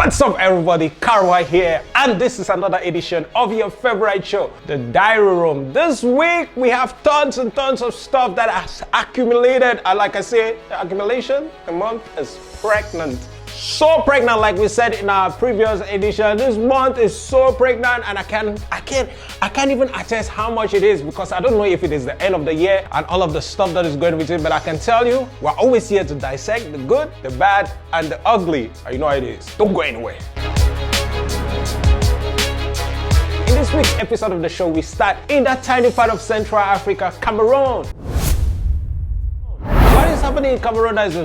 What's up everybody, Karwa here, and this is another edition of your favorite show, The Diary Room. This week we have tons and tons of stuff that has accumulated, and like I say, the accumulation, the month is pregnant. So pregnant, like we said in our previous edition. This month is so pregnant, and I can't even attest how much it is, because I don't know if it is the end of the year and all of the stuff that is going with it, but I can tell you, we're always here to dissect the good, the bad, and the ugly. You know how it is. Don't go anywhere. In this week's episode of the show, we start in that tiny part of Central Africa, Cameroon. What is happening in Cameroon that is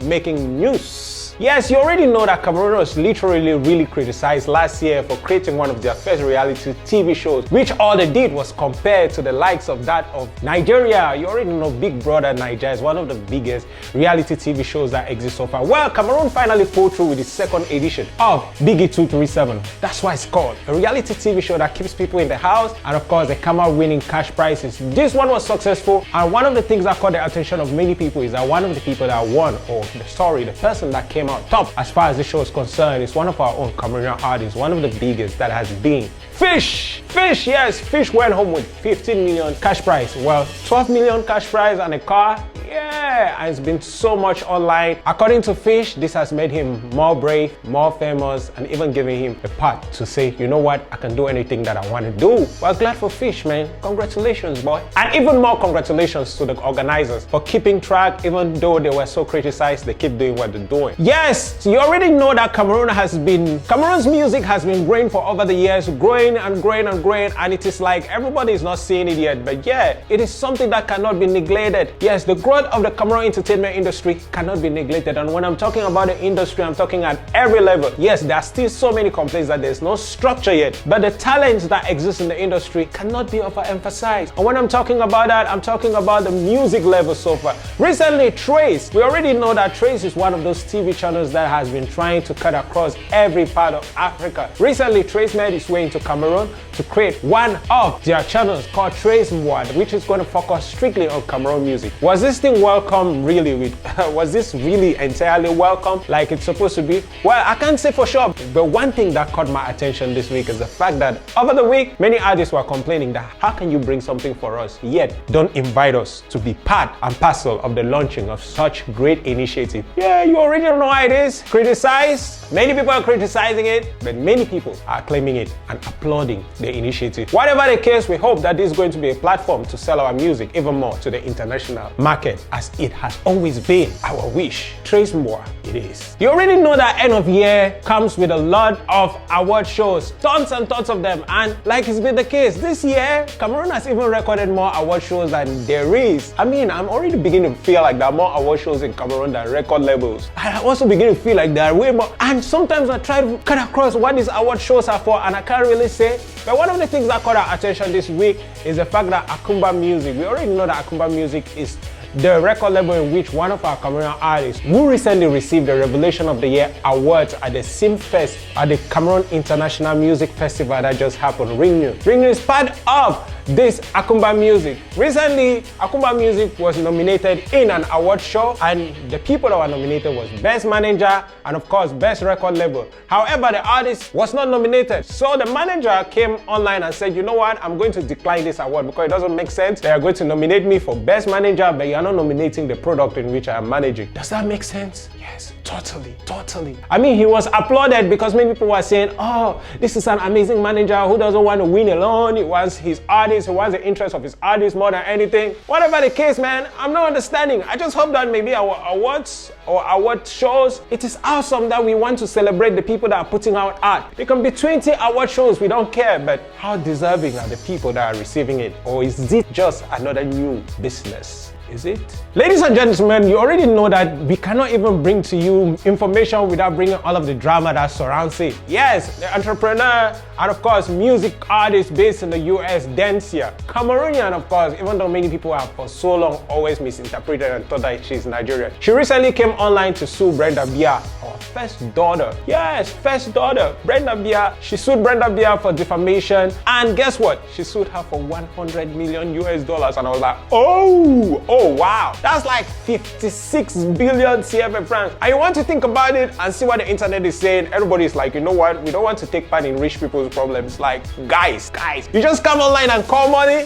making news? Yes, you already know that Cameroon was literally really criticized last year for creating one of their first reality TV shows, which all they did was compare to the likes of that of Nigeria. You already know Big Brother Nigeria is one of the biggest reality TV shows that exist so far. Well, Cameroon finally pulled through with the second edition of Biggie 237. That's why it's called a reality TV show that keeps people in the house, and of course they come out winning cash prizes. This one was successful, and one of the things that caught the attention of many people is that one of the people that won, or the person that came out top as far as the show is concerned, is one of our own Cameroonian artists, one of the biggest that has been Fhish. Yes, Fhish went home with 15 million cash prize. Well, 12 million cash prize and a car. Yeah, and it's been so much online. According to Fhish, this has made him more brave, more famous, and even giving him a part to say, you know what, I can do anything that I want to do. Well, glad for Fhish, man. Congratulations, boy. And even more congratulations to the organizers for keeping track. Even though they were so criticized, they keep doing what they're doing. Yes, you already know that Cameroon's music has been growing for over the years, growing and growing and growing, and it is like everybody is not seeing it yet, but yeah, it is something that cannot be neglected. Yes, the growth of the Cameroon entertainment industry cannot be neglected, and when I'm talking about the industry, I'm talking at every level. Yes, there are still so many complaints that there's no structure yet, but the talents that exist in the industry cannot be overemphasized. And when I'm talking about that, I'm talking about the music level so far. Recently, Trace, we already know that Trace is one of those TV channels that has been trying to cut across every part of Africa. Recently, Trace made his way into Cameroon to create one of their channels called Trace Mboa, which is going to focus strictly on Cameroon music. Was this thing welcome really? Was this really entirely welcome like it's supposed to be? Well, I can't say for sure, but one thing that caught my attention this week is the fact that over the week, many artists were complaining that how can you bring something for us, yet don't invite us to be part and parcel of the launching of such great initiative. Yeah, you already know how it is. Criticized. Many people are criticizing it, but many people are claiming it and applauding the initiative. Whatever the case, we hope that this is going to be a platform to sell our music even more to the international market, as it has always been our wish. Trace Mboa, it is. You already know that end of year comes with a lot of award shows, tons and tons of them, and like it's been the case this year, Cameroon has even recorded more award shows than there is. I mean, I'm already beginning to feel like there are more award shows in Cameroon than record labels. I also begin to feel like there are way more, and sometimes I try to cut across what these award shows are for, and I can't really say. But one of the things that caught our attention this week is the fact that Akumba Music, we already know that Akumba Music is the record label in which one of our Cameroonian artists who recently received the Revelation of the Year awards at the Simfest at the Cameroon International Music Festival that just happened, Ringnu. Ringnu is part of this Akumba Music. Recently, Akumba Music was nominated in an award show, and the people that were nominated was Best Manager and of course Best Record Label. However, the artist was not nominated. So the manager came online and said, you know what, I'm going to decline this award because it doesn't make sense. They are going to nominate me for Best Manager, but you're not nominating the product in which I am managing. Does that make sense? Yes, totally. I mean, he was applauded because many people were saying, oh, this is an amazing manager who doesn't want to win alone. He wants his artist, he wants the interest of his artist more than anything. Whatever the case, man, I'm not understanding. I just hope that maybe our awards or award shows, it is awesome that we want to celebrate the people that are putting out art. There can be 20 award shows, we don't care, but how deserving are the people that are receiving it? Or is it just another new business? Is it? Ladies and gentlemen, you already know that we cannot even bring to you information without bringing all of the drama that surrounds it. Yes, the entrepreneur and of course music artist based in the US, Dencia, Cameroonian of course, even though many people have for so long always misinterpreted and thought that she's Nigerian. She recently came online to sue Brenda Biya, our first daughter. Yes, first daughter, Brenda Biya. She sued Brenda Biya for defamation, and guess what? She sued her for $100 million US, and I was like, oh Oh wow, that's like 56 billion CFA francs. And you want to think about it and see what the internet is saying. Everybody's like, you know what? We don't want to take part in rich people's problems. Like, guys, you just come online and call money.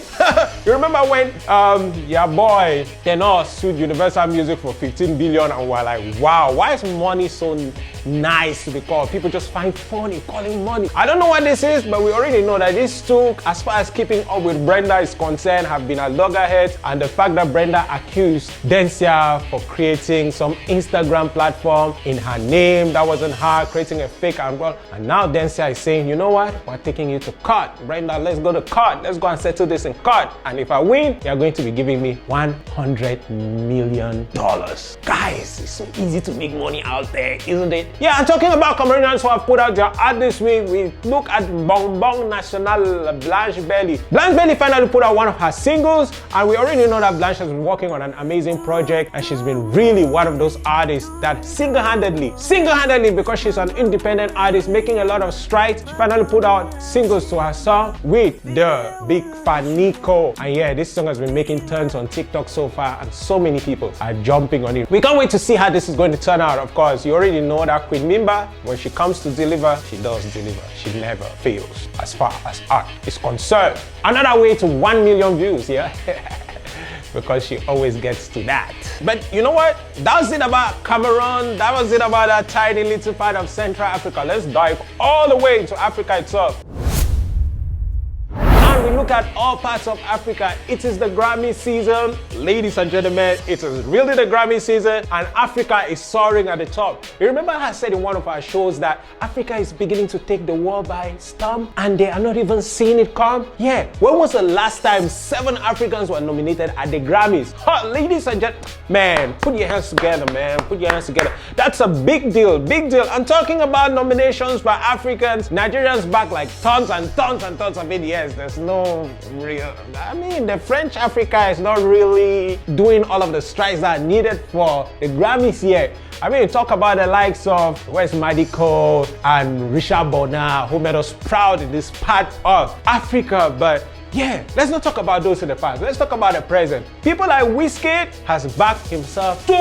You remember when your boy Tenor sued Universal Music for 15 billion and we're like, wow, why is money so nice to be called? People just find fun in calling money. I don't know what this is, but we already know that these two, as far as keeping up with Brenda is concerned, have been at loggerheads, and the fact that Brenda accused Dencia for creating some Instagram platform in her name that wasn't her, creating a fake account, and now Dencia is saying, you know what, we're taking you to court. Brenda, let's go to court. Let's go and settle this in court. And if I win, you're going to be giving me $100 million. Guys, it's so easy to make money out there, isn't it? Yeah, I'm talking about Cameroonians who have put out their art this week. We look at Bonbon National Blanche Belly. Blanche Belly finally put out one of her singles, and we already know that Blanche has been working on an amazing project, and she's been really one of those artists that single-handedly, because she's an independent artist making a lot of strides, she finally put out singles to her song with the big Fanico. And yeah, this song has been making turns on TikTok so far, and so many people are jumping on it. We can't wait to see how this is going to turn out. Of course, you already know that Queen Mimba, when she comes to deliver, she does deliver. She never fails as far as art is concerned. Another way to 1 million views, yeah? Because she always gets to that. But you know what? That was it about Cameroon. That was it about that tiny little part of Central Africa. Let's dive all the way into Africa itself. We look at all parts of Africa. It is the Grammy season. Ladies and gentlemen, it is really the Grammy season, and Africa is soaring at the top. You remember I said in one of our shows that Africa is beginning to take the world by storm and they are not even seeing it come? Yeah, when was the last time 7 Africans were nominated at the Grammys? Ladies and gentlemen, man, put your hands together, man. Put your hands together. That's a big deal, big deal. I'm talking about nominations by Africans. Nigerians back like tons and tons and tons of it. Yes, there's no real, I mean, the French Africa is not really doing all of the strides that are needed for the Grammys yet. I mean, talk about the likes of West Madiko and Richard Bona, who made us proud in this part of Africa. But yeah, let's not talk about those in the past. Let's talk about the present. People like Wizkid has backed himself two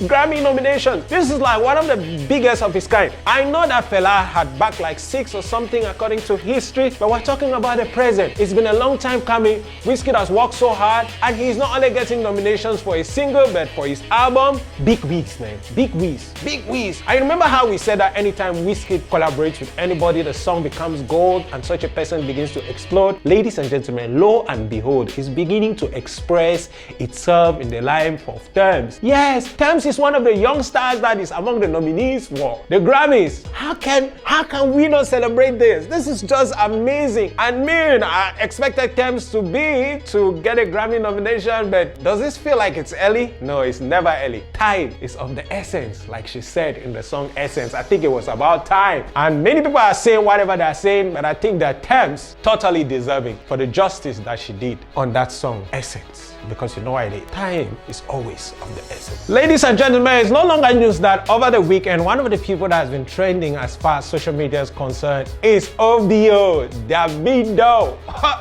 Grammy nominations. This is like one of the biggest of his kind. I know that fella had backed like 6 or something according to history, but we're talking about the present. It's been a long time coming. Wizkid has worked so hard, and he's not only getting nominations for his single, but for his album. Big Wiz, man. Big Wiz. I remember how we said that anytime Wizkid collaborates with anybody, the song becomes gold and such a person begins to explode. Ladies and gentlemen, lo and behold, is beginning to express itself in the life of Tems. Yes, Tems is one of the young stars that is among the nominees for the Grammys. How can we not celebrate this? This is just amazing. And man, I expected Tems to get a Grammy nomination, but does this feel like it's early? No, it's never early. Time is of the essence, like she said in the song Essence. I think it was about time. And many people are saying whatever they're saying, but I think that Tems totally deserving for the justice that she did on that song Essence. Because you know why time is always of the essence. Ladies and gentlemen, it's no longer news that over the weekend, one of the people that has been trending as far as social media is concerned is Obio Davido.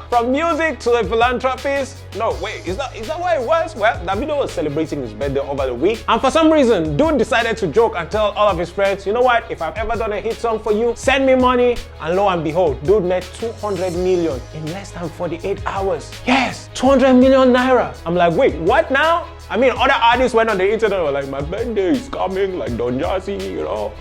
From music to a philanthropist. No, wait, is that what it was? Well, Davido was celebrating his birthday over the week, and for some reason, dude decided to joke and tell all of his friends, you know what, if I've ever done a hit song for you, send me money. And lo and behold, dude made 200 million in less than 48 hours. Yes, 200 million naira. I'm like, wait, what now? I mean, other artists went on the internet and were like, my birthday is coming, like Don Jazzy, you know,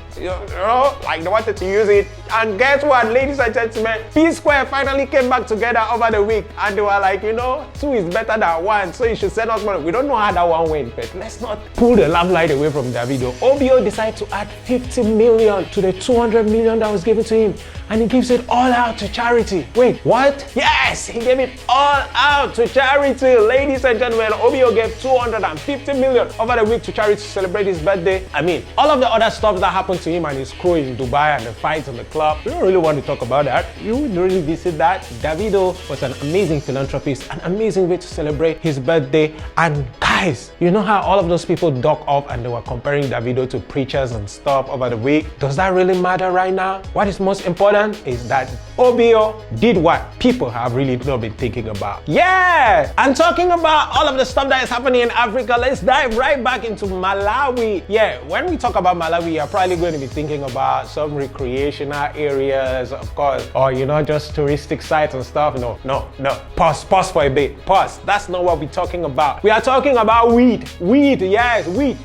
like they wanted to use it. And guess what, ladies and gentlemen, P Square finally came back together over the week, and they were like, you know, 2 is better than 1, so you should send us money. We don't know how that one went, but let's not pull the limelight away from Davido. Obio decided to add 50 million to the 200 million that was given to him, and he gives it all out to charity. Wait, what? Yes, he gave it all out to charity. Ladies and gentlemen, Obio gave 250 million over the week to charity to celebrate his birthday. I mean, all of the other stuff that happened to him and his crew in Dubai and the fights on the club club. We don't really want to talk about that. You would really visit that. Davido was an amazing philanthropist, an amazing way to celebrate his birthday. And guys, you know how all of those people dug up and they were comparing Davido to preachers and stuff over the week? Does that really matter right now? What is most important is that OBO did what people have really not been thinking about. Yeah! And talking about all of the stuff that is happening in Africa, let's dive right back into Malawi. Yeah, when we talk about Malawi, you're probably going to be thinking about some recreational areas, of course, or just touristic sites and stuff. No. Pause for a bit. Pause. That's not what we're talking about. We are talking about weed. Weed, yes, weed.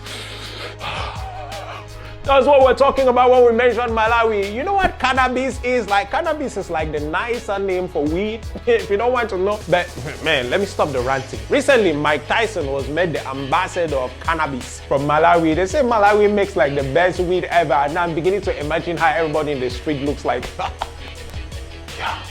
That's what we're talking about when we mention Malawi. You know what cannabis is? Cannabis is like the nicer name for weed, if you don't want to know. But man, let me stop the ranting. Recently, Mike Tyson was made the ambassador of cannabis from Malawi. They say Malawi makes like the best weed ever, and I'm beginning to imagine how everybody in the street looks like. Yeah.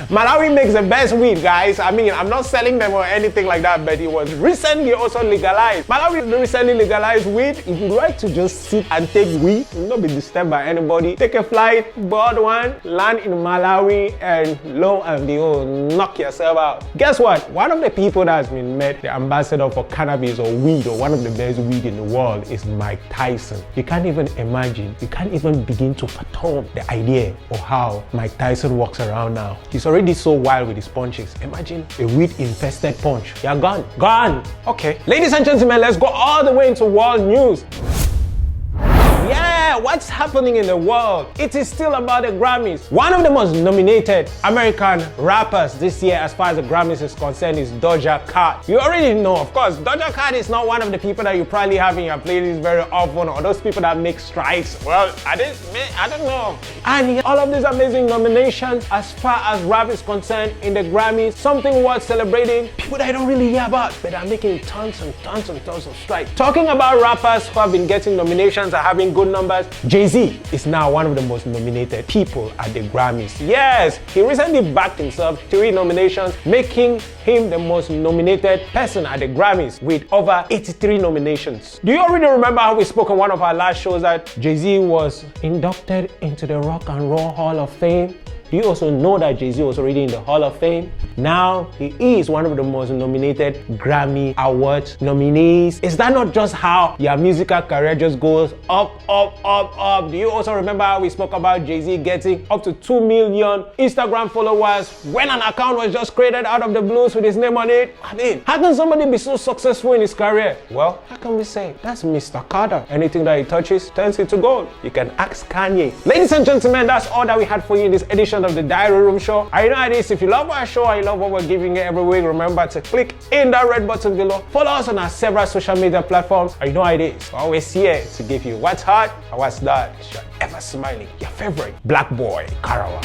Malawi makes the best weed, guys. I mean, I'm not selling them or anything like that, but it was recently also legalized. Malawi recently legalized weed. If you like to just sit and take weed, not be disturbed by anybody, take a flight, board one, land in Malawi, and lo and behold, knock yourself out. Guess what? One of the people that has been made the ambassador for cannabis or weed, or one of the best weed in the world, is Mike Tyson. You can't even imagine, you can't even begin to fathom the idea of how Mike Tyson walks around now. He's already so wild with his punches. Imagine a weed-infested punch. You're gone. Gone. Okay. Ladies and gentlemen, let's go all the way into world news. Yeah, what's happening in the world? It is still about the Grammys. One of the most nominated American rappers this year as far as the Grammys is concerned is Doja Cat. You already know, of course, Doja Cat is not one of the people that you probably have in your playlist very often, or those people that make strikes. Well, I don't know. And all of these amazing nominations as far as rap is concerned in the Grammys, something worth celebrating, people that I don't really hear about, but are making tons and tons and tons of strikes. Talking about rappers who have been getting nominations and having good numbers, Jay-Z is now one of the most nominated people at the Grammys. Yes, he recently backed himself 3 nominations, making him the most nominated person at the Grammys with over 83 nominations. Do you already remember how we spoke on one of our last shows that Jay-Z was inducted into the Rock and Roll Hall of Fame? Do you also know that Jay-Z was already in the Hall of Fame? Now he is one of the most nominated Grammy Awards nominees. Is that not just how your musical career just goes up, up, up, up? Do you also remember how we spoke about Jay-Z getting up to 2 million Instagram followers when an account was just created out of the blues with his name on it? I mean, how can somebody be so successful in his career? Well, how can we say? That's Mr. Carter. Anything that he touches turns into gold. You can ask Kanye. Ladies and gentlemen, that's all that we had for you in this edition of the Diary Room Show. I know how it is. If you love our show, I love what we're giving you every week, remember to click in that red button below. Follow us on our several social media platforms. I know how it is. We're always here to give you what's hot and what's not. You're ever smiling, your favorite black boy, Karawa.